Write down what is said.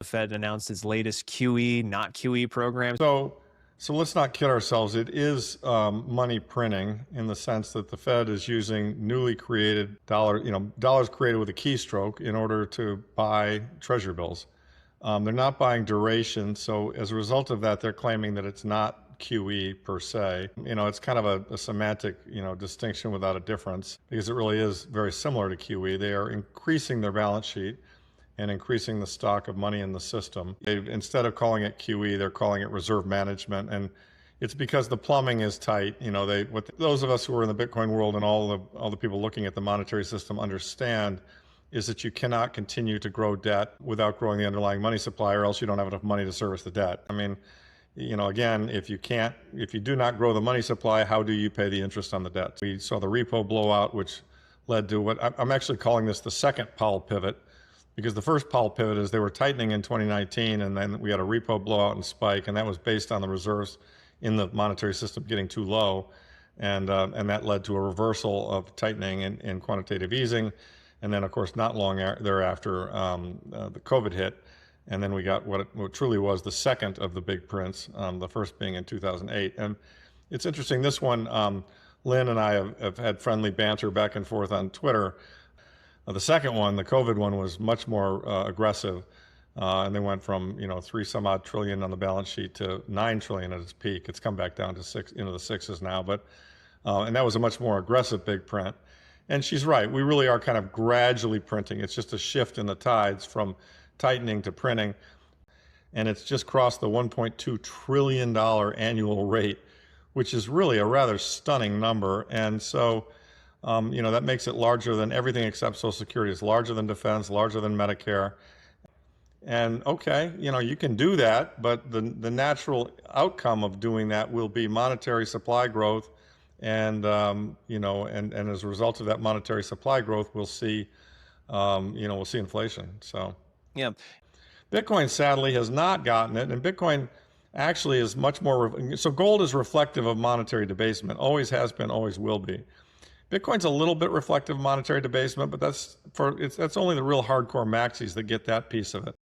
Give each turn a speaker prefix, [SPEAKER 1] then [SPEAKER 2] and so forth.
[SPEAKER 1] The Fed announced its latest QE, not QE program.
[SPEAKER 2] So let's not kid ourselves. It is money printing in the sense that the Fed is using newly created dollars created with a keystroke in order to buy treasury bills. They're not buying duration. So as a result of that, they're claiming that it's not QE per se. It's kind of a semantic, distinction without a difference because it really is very similar to QE. They are increasing their balance sheet and increasing the stock of money in the system. Instead of calling it QE, they're calling it reserve management. And it's because the plumbing is tight. Those of us who are in the Bitcoin world and all the people looking at the monetary system understand is that you cannot continue to grow debt without growing the underlying money supply, or else you don't have enough money to service the debt. Again, if you do not grow the money supply, how do you pay the interest on the debt? We saw the repo blowout, which led to what I'm actually calling this the second Powell pivot, because the first Powell pivot is they were tightening in 2019, and then we had a repo blowout and spike, and that was based on the reserves in the monetary system getting too low, and that led to a reversal of tightening in quantitative easing, and then of course not long thereafter the COVID hit, and then we got what truly was the second of the big prints, the first being in 2008. And it's interesting, this one, Lynn and I have had friendly banter back and forth on Twitter. The second one, the COVID one, was much more aggressive, and they went from 3 some odd trillion on the balance sheet to 9 trillion at its peak. It's come back down to into the sixes now, but and that was a much more aggressive big print. And she's right, we really are kind of gradually printing. It's just a shift in the tides from tightening to printing, and it's just crossed the $1.2 trillion annual rate, which is really a rather stunning number. And so that makes it larger than everything except Social Security. It's larger than defense, larger than Medicare. And okay, you can do that, but the natural outcome of doing that will be monetary supply growth. And, and as a result of that monetary supply growth, we'll see inflation. So
[SPEAKER 1] Yeah.
[SPEAKER 2] Bitcoin sadly has not gotten it. And Bitcoin actually is much more, so gold is reflective of monetary debasement, always has been, always will be. Bitcoin's a little bit reflective of monetary debasement, but that's only the real hardcore maxis that get that piece of it.